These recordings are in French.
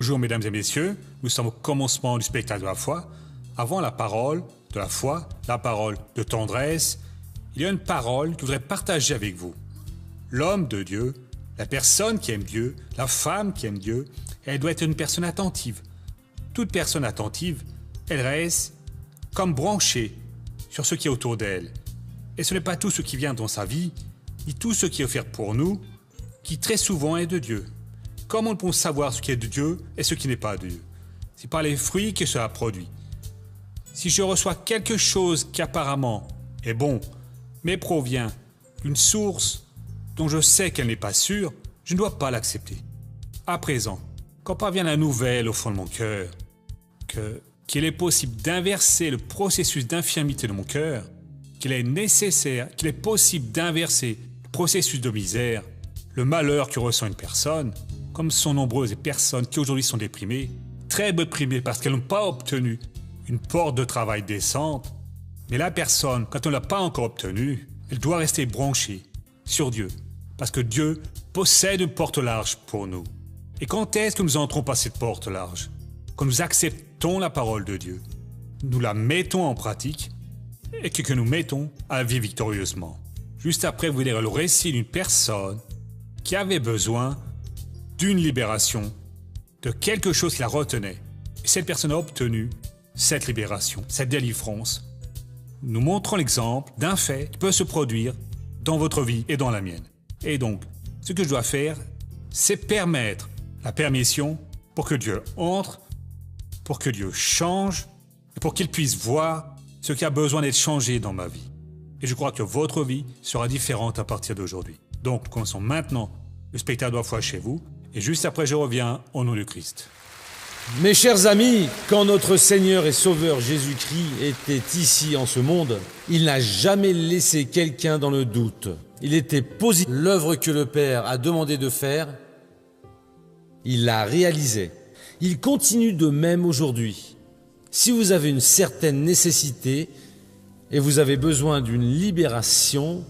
Bonjour mesdames et messieurs, nous sommes au commencement du spectacle de la foi. Avant la parole de la foi, la parole de tendresse, il y a une parole que je voudrais partager avec vous. L'homme de Dieu, la personne qui aime Dieu, la femme qui aime Dieu, elle doit être une personne attentive. Toute personne attentive, elle reste comme branchée sur ce qui est autour d'elle. Et ce n'est pas tout ce qui vient dans sa vie, ni tout ce qui est offert pour nous, qui très souvent est de Dieu. Comment peut-on savoir ce qui est de Dieu et ce qui n'est pas de Dieu? C'est par les fruits que cela produit. Si je reçois quelque chose qui apparemment est bon, mais provient d'une source dont je sais qu'elle n'est pas sûre, je ne dois pas l'accepter. À présent, quand parvient la nouvelle au fond de mon cœur, qu'il est possible d'inverser le processus d'infirmité de mon cœur, qu'il est nécessaire, qu'il est possible d'inverser le processus de misère, le malheur que ressent une personne, comme sont nombreuses les personnes qui aujourd'hui sont déprimées, très déprimées parce qu'elles n'ont pas obtenu une porte de travail décente, mais la personne, quand on ne l'a pas encore obtenue, elle doit rester branchée sur Dieu, parce que Dieu possède une porte large pour nous. Et quand est-ce que nous entrons par cette porte large? Quand nous acceptons la parole de Dieu, nous la mettons en pratique et que nous mettons à vivre victorieusement. Juste après, vous lirez le récit d'une personne qui avait besoin d'une libération, de quelque chose qui la retenait. Et cette personne a obtenu cette libération, cette délivrance. Nous montrons l'exemple d'un fait qui peut se produire dans votre vie et dans la mienne. Et donc, ce que je dois faire, c'est permettre la permission pour que Dieu entre, pour que Dieu change, et pour qu'il puisse voir ce qui a besoin d'être changé dans ma vie. Et je crois que votre vie sera différente à partir d'aujourd'hui. Donc, nous commençons maintenant le spectacle de la foi chez vous, et juste après, je reviens au nom de Christ. Mes chers amis, quand notre Seigneur et Sauveur Jésus-Christ était ici en ce monde, il n'a jamais laissé quelqu'un dans le doute. Il était positif. L'œuvre que le Père a demandé de faire, il la réalisait. Il continue de même aujourd'hui. Si vous avez une certaine nécessité et vous avez besoin d'une libération,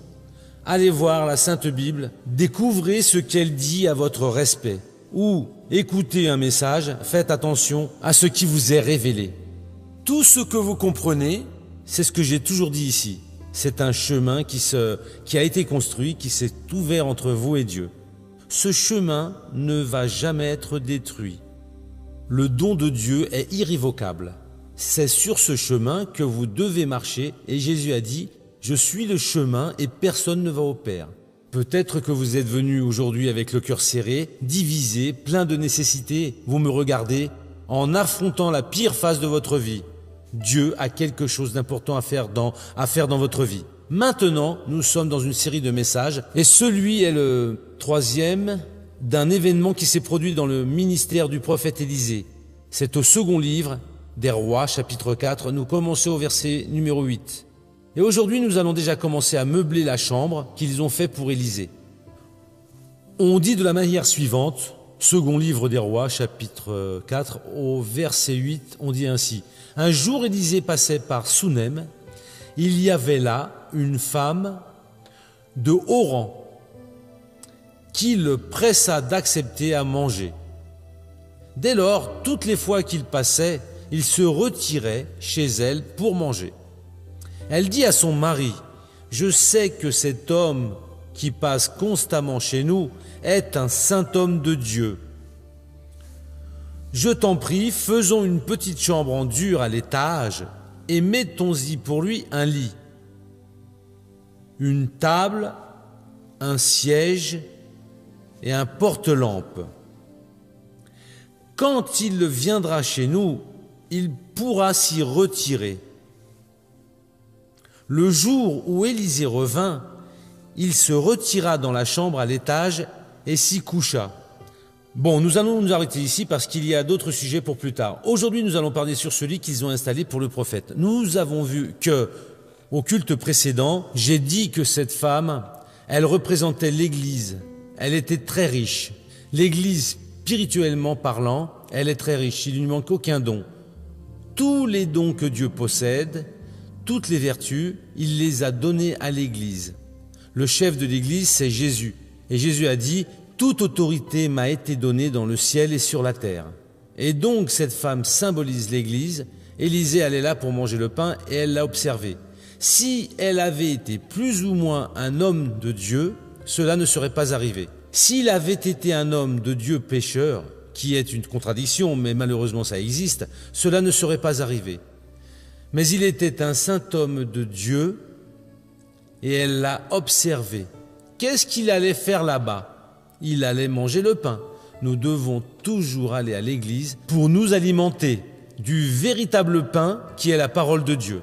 allez voir la Sainte Bible, découvrez ce qu'elle dit à votre respect. Ou écoutez un message, faites attention à ce qui vous est révélé. Tout ce que vous comprenez, c'est ce que j'ai toujours dit ici. C'est un chemin qui a été construit, qui s'est ouvert entre vous et Dieu. Ce chemin ne va jamais être détruit. Le don de Dieu est irrévocable. C'est sur ce chemin que vous devez marcher et Jésus a dit « Je suis le chemin et personne ne va au Père ». Peut-être que vous êtes venu aujourd'hui avec le cœur serré, divisé, plein de nécessités. Vous me regardez en affrontant la pire phase de votre vie. Dieu a quelque chose d'important à faire dans votre vie. Maintenant, nous sommes dans une série de messages et celui est le troisième d'un événement qui s'est produit dans le ministère du prophète Élisée. C'est au second livre des Rois, chapitre 4. Nous commençons au verset numéro 8. Et aujourd'hui, nous allons déjà commencer à meubler la chambre qu'ils ont fait pour Élisée. On dit de la manière suivante, second livre des Rois, chapitre 4, au verset 8, on dit ainsi. Un jour, Élisée passait par Sounem. Il y avait là une femme de haut rang qui le pressa d'accepter à manger. Dès lors, toutes les fois qu'il passait, il se retirait chez elle pour manger. Elle dit à son mari, « Je sais que cet homme qui passe constamment chez nous est un saint homme de Dieu. Je t'en prie, faisons une petite chambre en dur à l'étage et mettons-y pour lui un lit, une table, un siège et un porte-lampe. Quand il viendra chez nous, il pourra s'y retirer. » Le jour où Élisée revint, il se retira dans la chambre à l'étage et s'y coucha. Bon, nous allons nous arrêter ici parce qu'il y a d'autres sujets pour plus tard. Aujourd'hui, nous allons parler sur celui qu'ils ont installé pour le prophète. Nous avons vu que, au culte précédent, j'ai dit que cette femme, elle représentait l'Église. Elle était très riche. L'Église, spirituellement parlant, elle est très riche. Il ne lui manque aucun don. Tous les dons que Dieu possède, toutes les vertus, il les a données à l'Église. Le chef de l'Église, c'est Jésus. Et Jésus a dit « Toute autorité m'a été donnée dans le ciel et sur la terre ». Et donc cette femme symbolise l'Église. Élisée allait là pour manger le pain et elle l'a observé. Si elle avait été plus ou moins un homme de Dieu, cela ne serait pas arrivé. S'il avait été un homme de Dieu pécheur, qui est une contradiction, mais malheureusement ça existe, cela ne serait pas arrivé. Mais il était un saint homme de Dieu et elle l'a observé. Qu'est-ce qu'il allait faire là-bas? Il allait manger le pain. Nous devons toujours aller à l'église pour nous alimenter du véritable pain qui est la parole de Dieu.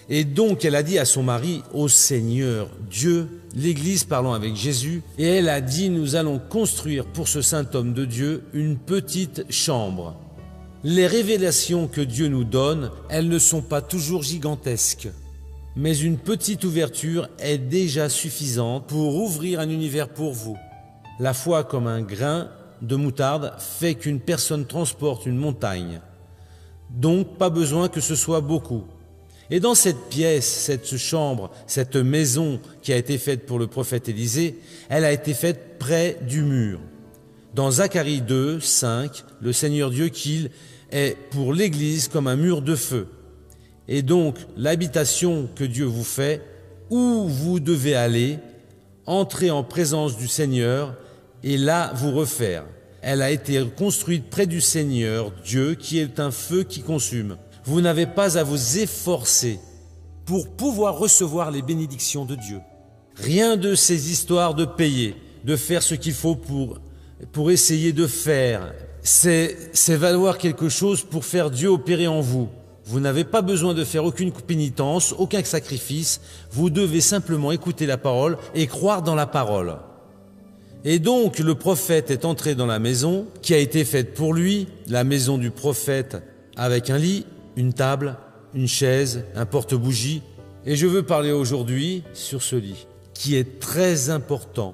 Et donc elle a dit à son mari, ô Seigneur Dieu, l'église parlant avec Jésus, et elle a dit, nous allons construire pour ce saint homme de Dieu une petite chambre. Les révélations que Dieu nous donne, elles ne sont pas toujours gigantesques. Mais une petite ouverture est déjà suffisante pour ouvrir un univers pour vous. La foi comme un grain de moutarde fait qu'une personne transporte une montagne. Donc pas besoin que ce soit beaucoup. Et dans cette pièce, cette chambre, cette maison qui a été faite pour le prophète Élisée, elle a été faite près du mur. Dans Zacharie 2, 5, le Seigneur Dieu qu'il est pour l'Église comme un mur de feu. Et donc l'habitation que Dieu vous fait, où vous devez aller, entrer en présence du Seigneur et là vous refaire. Elle a été construite près du Seigneur Dieu qui est un feu qui consume. Vous n'avez pas à vous efforcer pour pouvoir recevoir les bénédictions de Dieu. Rien de ces histoires de payer, de faire ce qu'il faut pour essayer de faire. C'est valoir quelque chose pour faire Dieu opérer en vous. Vous n'avez pas besoin de faire aucune pénitence, aucun sacrifice. Vous devez simplement écouter la parole et croire dans la parole. Et donc le prophète est entré dans la maison qui a été faite pour lui, la maison du prophète avec un lit, une table, une chaise, un porte-bougie. Et je veux parler aujourd'hui sur ce lit, qui est très important.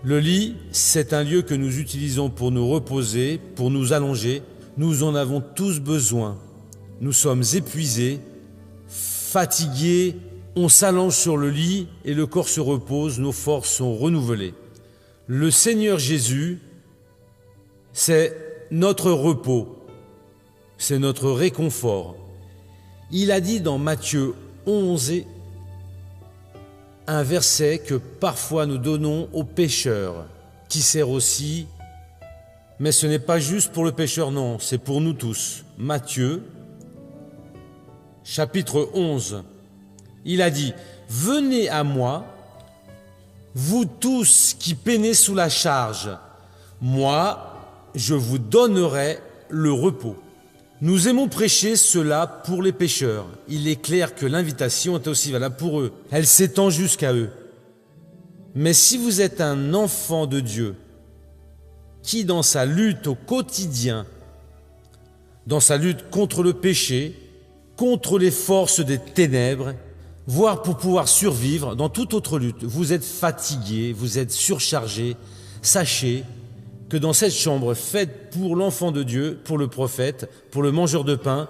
Le lit, c'est un lieu que nous utilisons pour nous reposer, pour nous allonger. Nous en avons tous besoin. Nous sommes épuisés, fatigués, on s'allonge sur le lit et le corps se repose, nos forces sont renouvelées. Le Seigneur Jésus, c'est notre repos. C'est notre réconfort. Il a dit dans Matthieu 11, un verset que parfois nous donnons aux pécheurs, qui sert aussi, mais ce n'est pas juste pour le pécheur, non, c'est pour nous tous. Matthieu, chapitre 11, il a dit, « Venez à moi, vous tous qui peinez sous la charge, moi, je vous donnerai le repos. » Nous aimons prêcher cela pour les pécheurs. Il est clair que l'invitation est aussi valable pour eux. Elle s'étend jusqu'à eux. Mais si vous êtes un enfant de Dieu, qui dans sa lutte au quotidien, dans sa lutte contre le péché, contre les forces des ténèbres, voire pour pouvoir survivre dans toute autre lutte, vous êtes fatigué, vous êtes surchargé, sachez que dans cette chambre faite pour l'enfant de Dieu, pour le prophète, pour le mangeur de pain,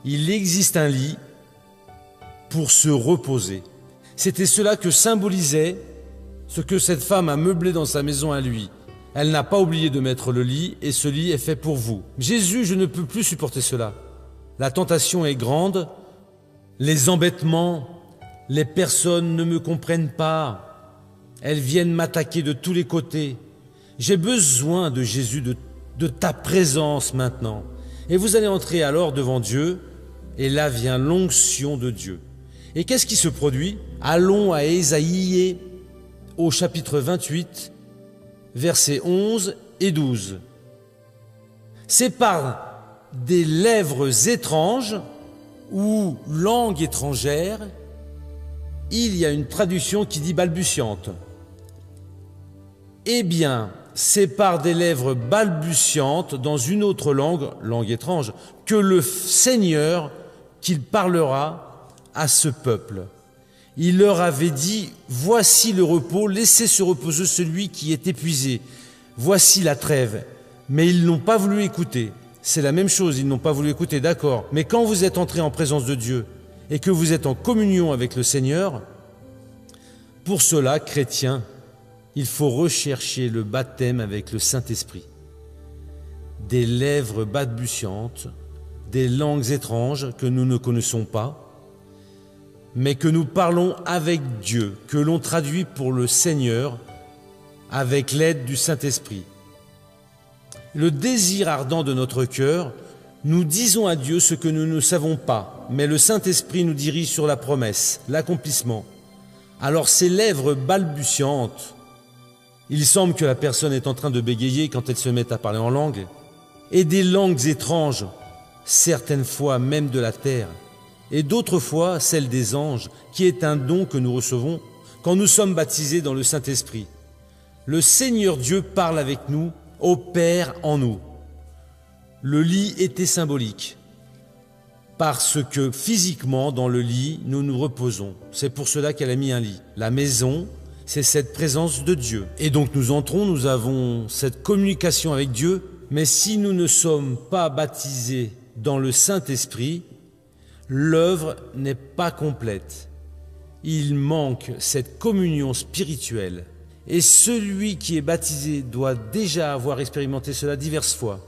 il existe un lit pour se reposer. C'était cela que symbolisait ce que cette femme a meublé dans sa maison à lui. Elle n'a pas oublié de mettre le lit et ce lit est fait pour vous. Jésus, je ne peux plus supporter cela. La tentation est grande, les embêtements, les personnes ne me comprennent pas, elles viennent m'attaquer de tous les côtés. J'ai besoin de Jésus, de ta présence maintenant. Et vous allez entrer alors devant Dieu, et là vient l'onction de Dieu. Et qu'est-ce qui se produit? Allons à Ésaïe, au chapitre 28, versets 11 et 12. C'est par des lèvres étranges ou langue étrangère, il y a une traduction qui dit balbutiante. Eh bien, c'est par des lèvres balbutiantes dans une autre langue, langue étrange, que le Seigneur qu'il parlera à ce peuple. Il leur avait dit, voici le repos, laissez se reposer celui qui est épuisé. Voici la trêve. Mais ils n'ont pas voulu écouter. C'est la même chose, ils n'ont pas voulu écouter, d'accord. Mais quand vous êtes entrés en présence de Dieu et que vous êtes en communion avec le Seigneur, pour cela, chrétiens, il faut rechercher le baptême avec le Saint-Esprit. des lèvres balbutiantes, des langues étranges que nous ne connaissons pas, mais que nous parlons avec Dieu, que l'on traduit pour le Seigneur avec l'aide du Saint-Esprit. Le désir ardent de notre cœur, nous disons à Dieu ce que nous ne savons pas, mais le Saint-Esprit nous dirige sur la promesse, l'accomplissement. Alors ces lèvres balbutiantes, il semble que la personne est en train de bégayer quand elle se met à parler en langue, et des langues étranges, certaines fois même de la terre, et d'autres fois celle des anges, qui est un don que nous recevons quand nous sommes baptisés dans le Saint-Esprit. Le Seigneur Dieu parle avec nous, opère en nous. Le lit était symbolique, parce que physiquement, dans le lit, nous nous reposons. C'est pour cela qu'elle a mis un lit. La maison, c'est cette présence de Dieu. Et donc nous entrons, nous avons cette communication avec Dieu, mais si nous ne sommes pas baptisés dans le Saint-Esprit, l'œuvre n'est pas complète. Il manque cette communion spirituelle. Et celui qui est baptisé doit déjà avoir expérimenté cela diverses fois.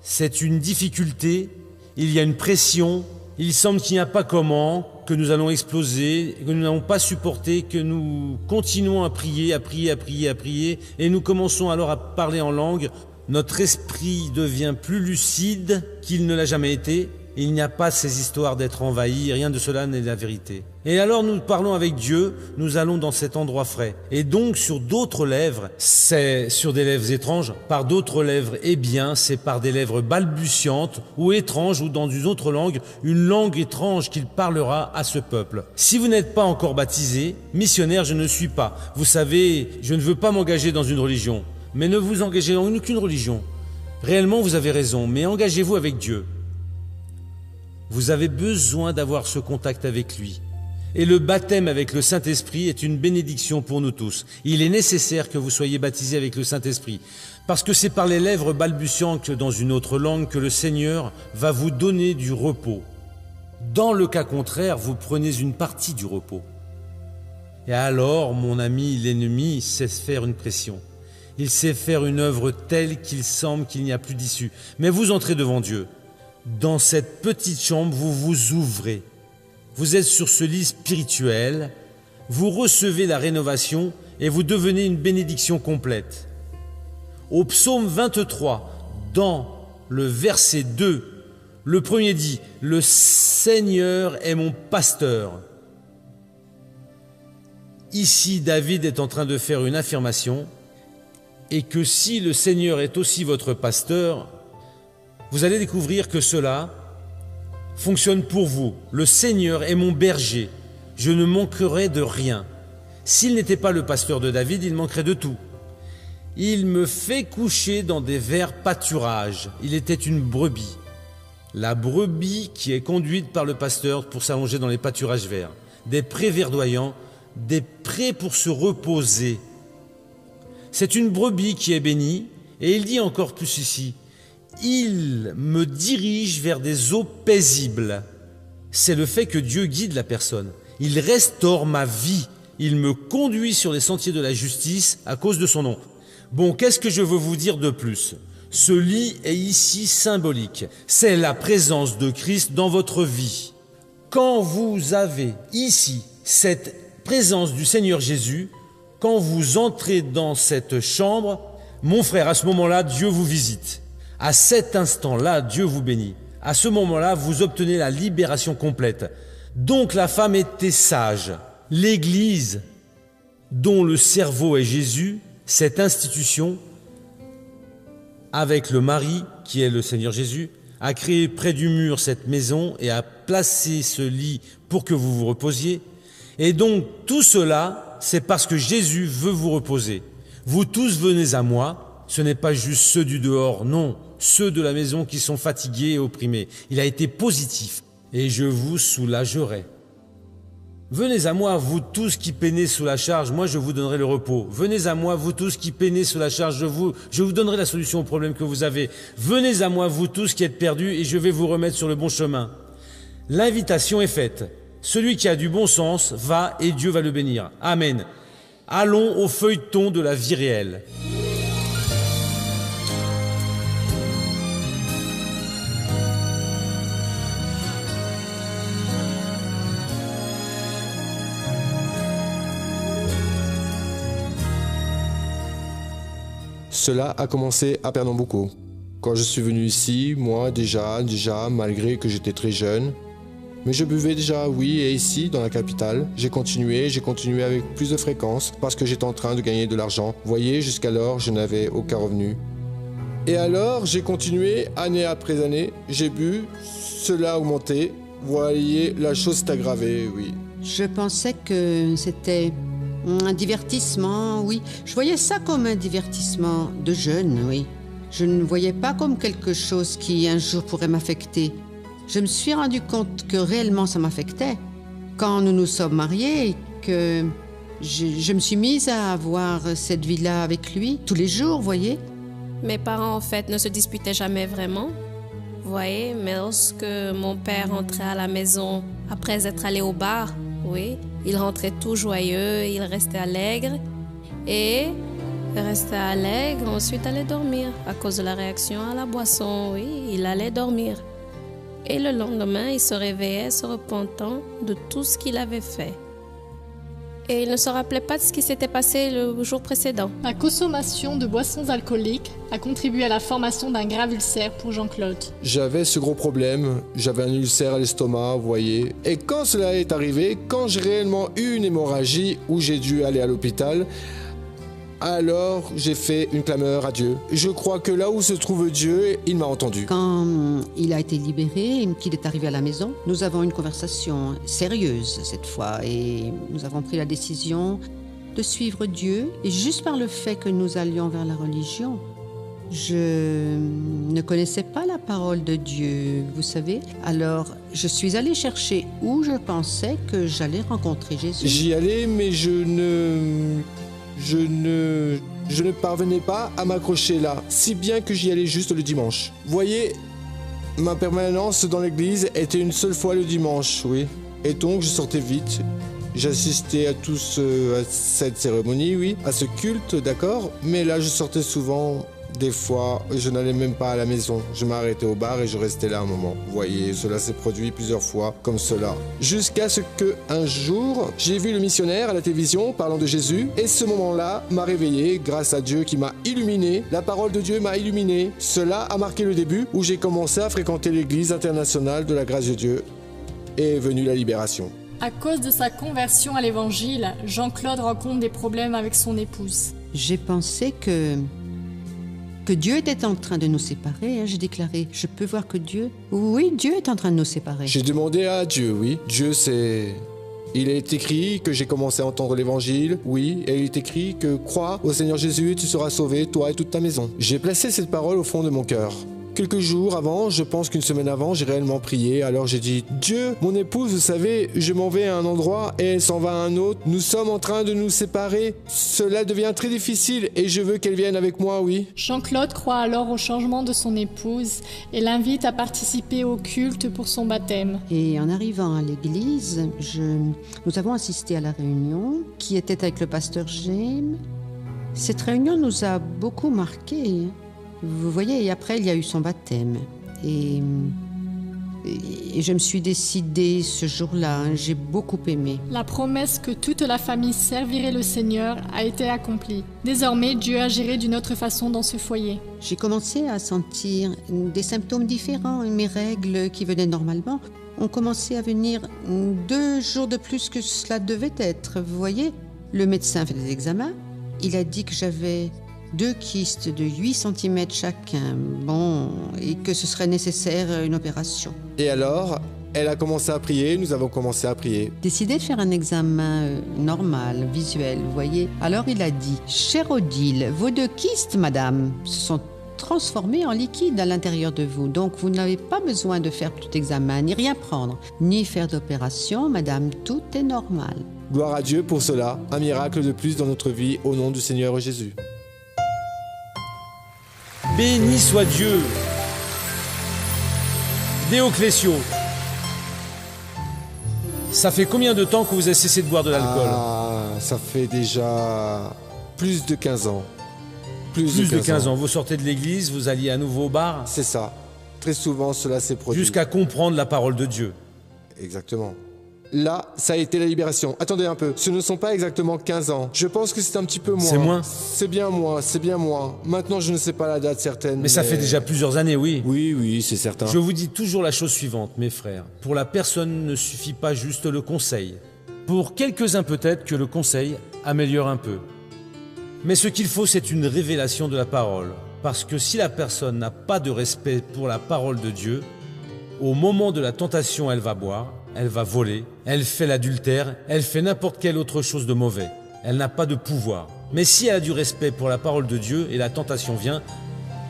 C'est une difficulté, il y a une pression, il semble qu'il n'y a pas comment, que nous allons exploser, que nous n'allons pas supporter, que nous continuons à prier, et nous commençons alors à parler en langue. Notre esprit devient plus lucide qu'il ne l'a jamais été. Il n'y a pas ces histoires d'être envahi, rien de cela n'est la vérité. Et alors nous parlons avec Dieu, nous allons dans cet endroit frais. Et donc sur d'autres lèvres, c'est sur des lèvres étranges, par d'autres lèvres, eh bien c'est par des lèvres balbutiantes ou étranges ou dans une autre langue, une langue étrange qu'il parlera à ce peuple. Si vous n'êtes pas encore baptisé, missionnaire je ne suis pas. Vous savez, je ne veux pas m'engager dans une religion, mais ne vous engagez en aucune religion. Réellement vous avez raison, mais engagez-vous avec Dieu. Vous avez besoin d'avoir ce contact avec lui. Et le baptême avec le Saint-Esprit est une bénédiction pour nous tous. Il est nécessaire que vous soyez baptisés avec le Saint-Esprit, parce que c'est par les lèvres balbutiantes dans une autre langue que le Seigneur va vous donner du repos. Dans le cas contraire, vous prenez une partie du repos. Et alors, mon ami, l'ennemi sait faire une pression. Il sait faire une œuvre telle qu'il semble qu'il n'y a plus d'issue. Mais vous entrez devant Dieu. Dans cette petite chambre, vous vous ouvrez. Vous êtes sur ce lit spirituel, vous recevez la rénovation et vous devenez une bénédiction complète. Au psaume 23, dans le verset 2, le premier dit « Le Seigneur est mon pasteur ». Ici, David est en train de faire une affirmation et que si le Seigneur est aussi votre pasteur, vous allez découvrir que cela fonctionne pour vous. Le Seigneur est mon berger, je ne manquerai de rien. S'il n'était pas le pasteur de David, il manquerait de tout. Il me fait coucher dans des verts pâturages. Il était une brebis. La brebis qui est conduite par le pasteur pour s'allonger dans les pâturages verts. Des prés verdoyants, des prés pour se reposer. C'est une brebis qui est bénie, et il dit encore plus ici, il me dirige vers des eaux paisibles. C'est le fait que Dieu guide la personne. Il restaure ma vie. Il me conduit sur les sentiers de la justice à cause de son nom. Bon, qu'est-ce que je veux vous dire de plus? Ce lit est ici symbolique. C'est la présence de Christ dans votre vie. Quand vous avez ici cette présence du Seigneur Jésus, quand vous entrez dans cette chambre, mon frère, à ce moment-là, Dieu vous visite. À cet instant-là, Dieu vous bénit. À ce moment-là, vous obtenez la libération complète. Donc la femme était sage. L'Église, dont le cerveau est Jésus, cette institution, avec le mari, qui est le Seigneur Jésus, a créé près du mur cette maison et a placé ce lit pour que vous vous reposiez. Et donc tout cela, c'est parce que Jésus veut vous reposer. Vous tous venez à moi, ce n'est pas juste ceux du dehors, non, ceux de la maison qui sont fatigués et opprimés. Il a été positif et je vous soulagerai. Venez à moi, vous tous qui peinez sous la charge, moi je vous donnerai le repos. Venez à moi, vous tous qui peinez sous la charge, je vous donnerai la solution au problème que vous avez. Venez à moi, vous tous qui êtes perdus, et je vais vous remettre sur le bon chemin. L'invitation est faite. Celui qui a du bon sens va et Dieu va le bénir. Amen. Allons au feuilleton de la vie réelle. Cela a commencé à Pernambuco. Quand je suis venu ici, moi déjà, malgré que j'étais très jeune, mais je buvais déjà, oui, et ici, dans la capitale, j'ai continué avec plus de fréquence parce que j'étais en train de gagner de l'argent. Vous voyez, jusqu'alors, je n'avais aucun revenu. Et alors, j'ai continué, année après année, j'ai bu, cela a augmenté. Vous voyez, la chose s'est aggravée, oui. Je pensais que c'était un divertissement, oui. Je voyais ça comme un divertissement de jeune, oui. Je ne voyais pas comme quelque chose qui un jour pourrait m'affecter. Je me suis rendu compte que réellement ça m'affectait quand nous nous sommes mariés et que je me suis mise à avoir cette vie-là avec lui tous les jours, vous voyez. Mes parents, en fait, ne se disputaient jamais vraiment. Vous voyez, mais lorsque mon père rentrait à la maison après être allé au bar, oui, il rentrait tout joyeux, il restait allègre et ensuite allait dormir à cause de la réaction à la boisson, oui, il allait dormir. Et le lendemain, il se réveillait se repentant de tout ce qu'il avait fait. Et il ne se rappelait pas de ce qui s'était passé le jour précédent. La consommation de boissons alcooliques a contribué à la formation d'un grave ulcère pour Jean-Claude. J'avais ce gros problème, j'avais un ulcère à l'estomac, vous voyez. Et quand cela est arrivé, quand j'ai réellement eu une hémorragie où j'ai dû aller à l'hôpital, alors j'ai fait une clameur à Dieu. Je crois que là où se trouve Dieu, il m'a entendu. Quand il a été libéré et qu'il est arrivé à la maison, nous avons une conversation sérieuse cette fois et nous avons pris la décision de suivre Dieu. Et juste par le fait que nous allions vers la religion, je ne connaissais pas la parole de Dieu, vous savez. Alors, je suis allée chercher où je pensais que j'allais rencontrer Jésus. J'y allais, mais je ne parvenais pas à m'accrocher là, si bien que j'y allais juste le dimanche. Vous voyez, ma permanence dans l'église était une seule fois le dimanche, oui. Et donc, je sortais vite. J'assistais à cette cérémonie, oui, à ce culte, d'accord. Mais là, je sortais souvent. Des fois, je n'allais même pas à la maison. Je m'arrêtais au bar et je restais là un moment. Vous voyez, cela s'est produit plusieurs fois comme cela. Jusqu'à ce qu'un jour, j'ai vu le missionnaire à la télévision parlant de Jésus. Et ce moment-là m'a réveillé grâce à Dieu qui m'a illuminé. La parole de Dieu m'a illuminé. Cela a marqué le début où j'ai commencé à fréquenter l'église internationale de la grâce de Dieu. Et est venue la libération. À cause de sa conversion à l'évangile, Jean-Claude rencontre des problèmes avec son épouse. J'ai pensé que Dieu était en train de nous séparer. J'ai déclaré, je peux voir que Dieu... Oui, Dieu est en train de nous séparer. J'ai demandé à Dieu, oui. Dieu, c'est... Il est écrit que j'ai commencé à entendre l'évangile, oui, et il est écrit que crois au Seigneur Jésus et tu seras sauvé, toi et toute ta maison. J'ai placé cette parole au fond de mon cœur. Quelques jours avant, je pense qu'une semaine avant, j'ai réellement prié. Alors j'ai dit, Dieu, mon épouse, vous savez, je m'en vais à un endroit et elle s'en va à un autre. Nous sommes en train de nous séparer. Cela devient très difficile et je veux qu'elle vienne avec moi, oui. Jean-Claude croit alors au changement de son épouse et l'invite à participer au culte pour son baptême. Et en arrivant à l'église, nous avons assisté à la réunion qui était avec le pasteur James. Cette réunion nous a beaucoup marqués. Vous voyez, et après, il y a eu son baptême. Et je me suis décidée ce jour-là, j'ai beaucoup aimé. La promesse que toute la famille servirait le Seigneur a été accomplie. Désormais, Dieu agirait d'une autre façon dans ce foyer. J'ai commencé à sentir des symptômes différents. Mes règles qui venaient normalement ont commencé à venir 2 jours de plus que cela devait être. Vous voyez, le médecin fait des examens. Il a dit que j'avais 2 kystes de 8 cm chacun, et que ce serait nécessaire une opération. Et alors, elle a commencé à prier, nous avons commencé à prier. Décidé de faire un examen normal, visuel, vous voyez. Alors il a dit, chère Odile, vos 2 kystes, madame, se sont transformés en liquide à l'intérieur de vous. Donc vous n'avez pas besoin de faire tout examen, ni rien prendre, ni faire d'opération, madame, tout est normal. Gloire à Dieu pour cela, un miracle de plus dans notre vie, au nom du Seigneur Jésus. Béni soit Dieu. Déoclésio, ça fait combien de temps que vous avez cessé de boire de l'alcool? Ça fait déjà plus de 15 ans. Plus de 15 ans. Vous sortez de l'église, vous alliez à nouveau au bar? C'est ça. Très souvent, cela s'est produit. Jusqu'à comprendre la parole de Dieu. Exactement. Là, ça a été la libération. Attendez un peu, ce ne sont pas exactement 15 ans. Je pense que c'est un petit peu moins. C'est moins? C'est bien moins, c'est bien moins. Maintenant, je ne sais pas la date certaine. Mais ça fait déjà plusieurs années, oui. Oui, c'est certain. Je vous dis toujours la chose suivante, mes frères. Pour la personne ne suffit pas juste le conseil. Pour quelques-uns peut-être que le conseil améliore un peu. Mais ce qu'il faut, c'est une révélation de la parole. Parce que si la personne n'a pas de respect pour la parole de Dieu, au moment de la tentation, elle va boire, elle va voler, elle fait l'adultère, elle fait n'importe quelle autre chose de mauvais. Elle n'a pas de pouvoir. Mais si elle a du respect pour la parole de Dieu et la tentation vient,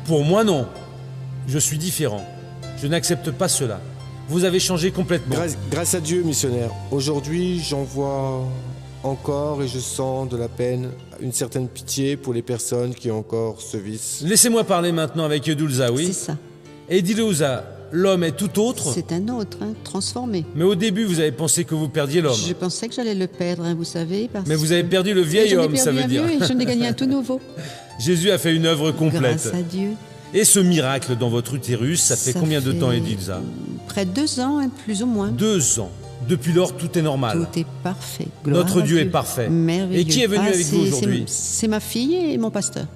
pour moi non. Je suis différent. Je n'accepte pas cela. Vous avez changé complètement. Grâce à Dieu, missionnaire. Aujourd'hui, j'en vois encore et je sens de la peine, une certaine pitié pour les personnes qui ont encore ce vice. Laissez-moi parler maintenant avec Edulza, oui. C'est ça. Edilouza, l'homme est tout autre. C'est un autre, transformé. Mais au début, vous avez pensé que vous perdiez l'homme. Je pensais que j'allais le perdre, vous savez. Parce Mais vous avez perdu le vieil homme, ça veut dire. Et j'en ai gagné un tout nouveau. Jésus a fait une œuvre complète. Grâce à Dieu. Et ce miracle dans votre utérus, ça fait combien de temps, Edulza? Près de 2 ans, plus ou moins. 2 ans. Depuis lors, tout est normal. Tout est parfait. Gloire Notre à Dieu est parfait. Merveilleux. Et qui est venu avec vous aujourd'hui? C'est ma fille et mon pasteur.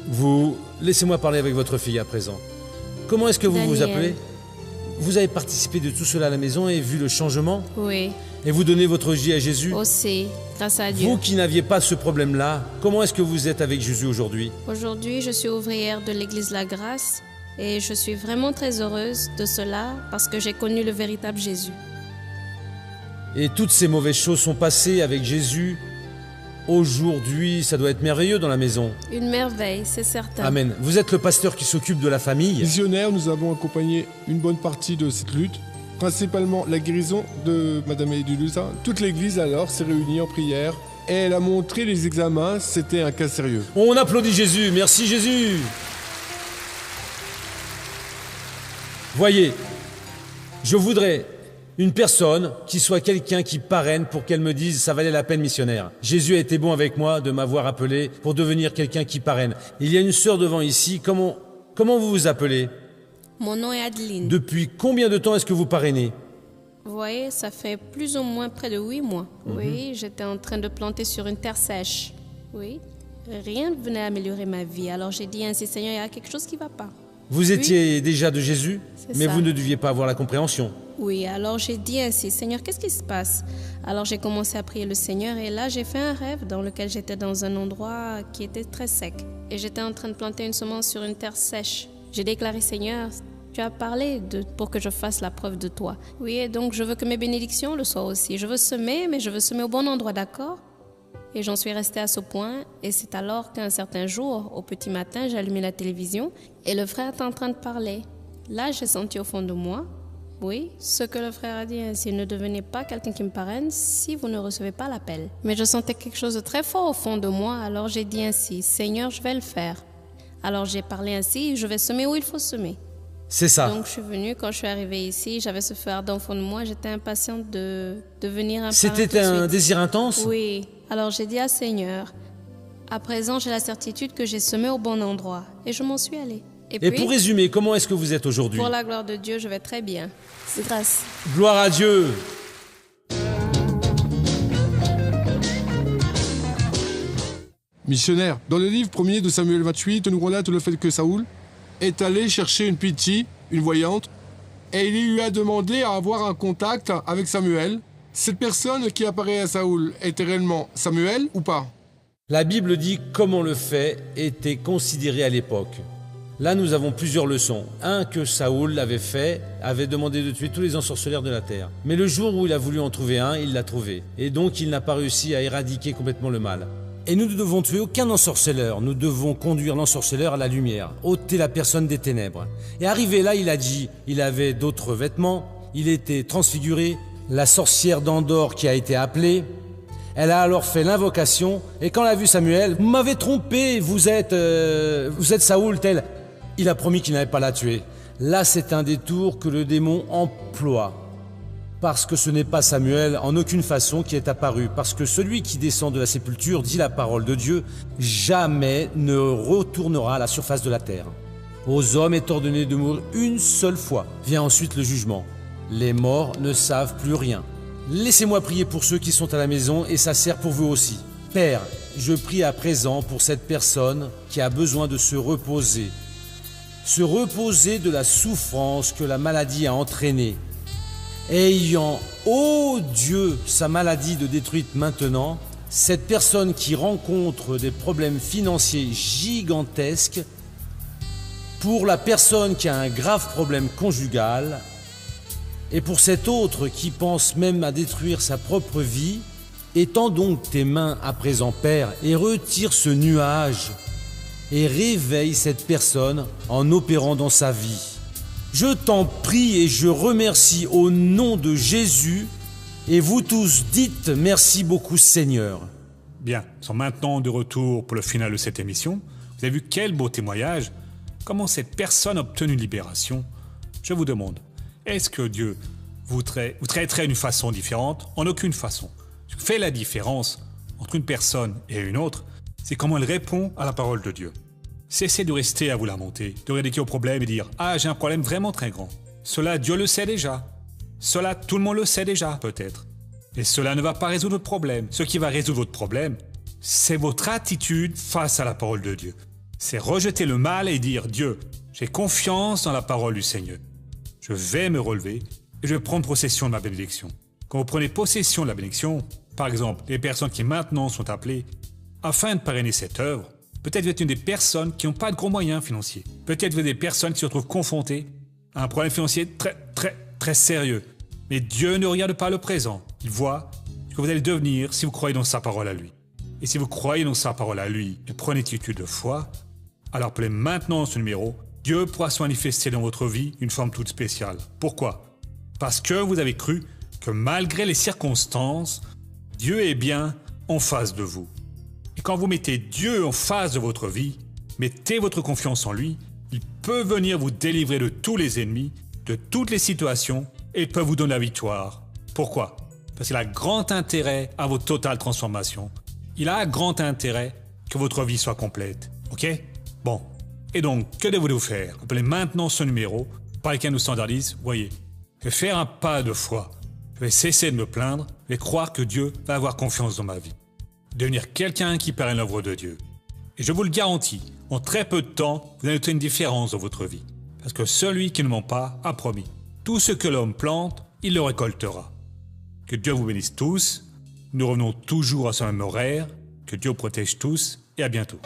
Vous, laissez-moi parler avec votre fille à présent. Comment est-ce que vous vous appelez? Vous avez participé de tout cela à la maison et vu le changement? Oui, Et vous donnez votre vie à Jésus? aussi, grâce à Dieu. Vous qui n'aviez pas ce problème-là, comment est-ce que vous êtes avec Jésus aujourd'hui? Aujourd'hui, je suis ouvrière de l'Église La Grâce et je suis vraiment très heureuse de cela parce que j'ai connu le véritable Jésus. Et toutes ces mauvaises choses sont passées avec Jésus. Aujourd'hui, ça doit être merveilleux dans la maison. Une merveille, c'est certain. Amen. Vous êtes le pasteur qui s'occupe de la famille. Missionnaire, nous avons accompagné une bonne partie de cette lutte, principalement la guérison de Madame Edulusa. Toute l'église alors s'est réunie en prière et elle a montré les examens, c'était un cas sérieux. On applaudit Jésus. Merci Jésus. Voyez, je voudrais une personne qui soit quelqu'un qui parraine pour qu'elle me dise « ça valait la peine, missionnaire ». Jésus a été bon avec moi de m'avoir appelé pour devenir quelqu'un qui parraine. Il y a une sœur devant ici. Comment vous vous appelez? Mon nom est Adeline. Depuis combien de temps est-ce que vous parrainez? Vous voyez, ça fait plus ou moins près de 8 mois. Oui, j'étais en train de planter sur une terre sèche. Oui, rien ne venait améliorer ma vie. Alors j'ai dit ainsi, Seigneur, il y a quelque chose qui ne va pas. Vous étiez déjà de Jésus, mais ça. vous ne deviez pas avoir la compréhension. Oui, alors j'ai dit ainsi, Seigneur, qu'est-ce qui se passe? Alors j'ai commencé à prier le Seigneur et là j'ai fait un rêve dans lequel j'étais dans un endroit qui était très sec. Et j'étais en train de planter une semence sur une terre sèche. J'ai déclaré, Seigneur, tu as parlé pour que je fasse la preuve de toi. Oui, et donc je veux que mes bénédictions le soient aussi. Je veux semer, mais je veux semer au bon endroit, d'accord? Et j'en suis restée à ce point. Et c'est alors qu'un certain jour, au petit matin, j'ai allumé la télévision et le frère était en train de parler. Là, j'ai senti au fond de moi, oui, ce que le frère a dit ainsi, ne devenez pas quelqu'un qui me parraine si vous ne recevez pas l'appel. Mais je sentais quelque chose de très fort au fond de moi, alors j'ai dit ainsi, Seigneur, je vais le faire. Alors j'ai parlé ainsi, je vais semer où il faut semer. C'est ça. Donc je suis venue, quand je suis arrivée ici, j'avais ce feu ardent au fond de moi, j'étais impatiente de devenir un parrain. C'était un désir intense? Oui, alors j'ai dit à Seigneur, à présent j'ai la certitude que j'ai semé au bon endroit, et je m'en suis allée. Et puis, pour résumer, comment est-ce que vous êtes aujourd'hui? pour la gloire de Dieu, je vais très bien. C'est grâce. Gloire à Dieu. Missionnaire, dans le livre 1er de Samuel 28, on nous relate le fait que Saoul est allé chercher une pitié, une voyante, et il lui a demandé à avoir un contact avec Samuel. Cette personne qui apparaît à Saoul était réellement Samuel ou pas? La Bible dit comment le fait était considéré à l'époque. Là, nous avons plusieurs leçons. Un, que Saoul avait fait, avait demandé de tuer tous les ensorceleurs de la terre. Mais le jour où il a voulu en trouver un, il l'a trouvé. Et donc, il n'a pas réussi à éradiquer complètement le mal. Et nous ne devons tuer aucun ensorceleur. Nous devons conduire l'ensorceleur à la lumière, ôter la personne des ténèbres. Et arrivé là, il a dit, il avait d'autres vêtements, il était transfiguré. La sorcière d'Endor qui a été appelée, elle a alors fait l'invocation. Et quand elle a vu Samuel, vous m'avez trompé, vous êtes Saoul tel. Il a promis qu'il n'allait pas la tuer. Là, c'est un détour que le démon emploie. Parce que ce n'est pas Samuel en aucune façon qui est apparu. Parce que celui qui descend de la sépulture, dit la parole de Dieu, jamais ne retournera à la surface de la terre. Aux hommes est ordonné de mourir une seule fois. Vient ensuite le jugement. Les morts ne savent plus rien. Laissez-moi prier pour ceux qui sont à la maison et ça sert pour vous aussi. Père, je prie à présent pour cette personne qui a besoin de se reposer de la souffrance que la maladie a entraînée. Ayant, ô Dieu, sa maladie de détruite maintenant, cette personne qui rencontre des problèmes financiers gigantesques, pour la personne qui a un grave problème conjugal, et pour cet autre qui pense même à détruire sa propre vie, étends donc tes mains à présent, Père, et retire ce nuage, et réveille cette personne en opérant dans sa vie. Je t'en prie et je remercie au nom de Jésus, et vous tous dites merci beaucoup Seigneur. Bien, nous sommes maintenant de retour pour le final de cette émission. Vous avez vu quel beau témoignage, comment cette personne a obtenu une libération. Je vous demande, est-ce que Dieu vous traiterait d'une façon différente? En aucune façon. Ce qui fait la différence entre une personne et une autre, c'est comment elle répond à la parole de Dieu. Cessez de rester à vous lamenter, de rédiquer au problème et dire « Ah, j'ai un problème vraiment très grand. » Cela, Dieu le sait déjà. Cela, tout le monde le sait déjà, peut-être. Et cela ne va pas résoudre votre problème. Ce qui va résoudre votre problème, c'est votre attitude face à la parole de Dieu. C'est rejeter le mal et dire « Dieu, j'ai confiance dans la parole du Seigneur. Je vais me relever et je vais prendre possession de ma bénédiction. » Quand vous prenez possession de la bénédiction, par exemple, les personnes qui maintenant sont appelées afin de parrainer cette œuvre, peut-être vous êtes une des personnes qui n'ont pas de gros moyens financiers. Peut-être vous êtes des personnes qui se retrouvent confrontées à un problème financier très sérieux. Mais Dieu ne regarde pas le présent. Il voit ce que vous allez devenir si vous croyez dans sa parole à lui. Et si vous croyez dans sa parole à lui et prenez attitude de foi, alors appelez maintenant ce numéro. Dieu pourra se manifester dans votre vie d'une forme toute spéciale. Pourquoi? Parce que vous avez cru que malgré les circonstances, Dieu est bien en face de vous. Et quand vous mettez Dieu en face de votre vie, mettez votre confiance en lui, il peut venir vous délivrer de tous les ennemis, de toutes les situations, et il peut vous donner la victoire. Pourquoi? Parce qu'il a grand intérêt à votre totale transformation. Il a grand intérêt que votre vie soit complète. Ok? Bon. Et donc, que devez-vous faire? Appelez maintenant ce numéro par lequel nous standardise. Voyez, je vais faire un pas de foi. Je vais cesser de me plaindre et croire que Dieu va avoir confiance dans ma vie. Devenir quelqu'un qui parraine l'œuvre de Dieu. Et je vous le garantis, en très peu de temps, vous allez noter une différence dans votre vie. Parce que celui qui ne ment pas a promis. Tout ce que l'homme plante, il le récoltera. Que Dieu vous bénisse tous. Nous revenons toujours à ce même horaire. Que Dieu vous protège tous et à bientôt.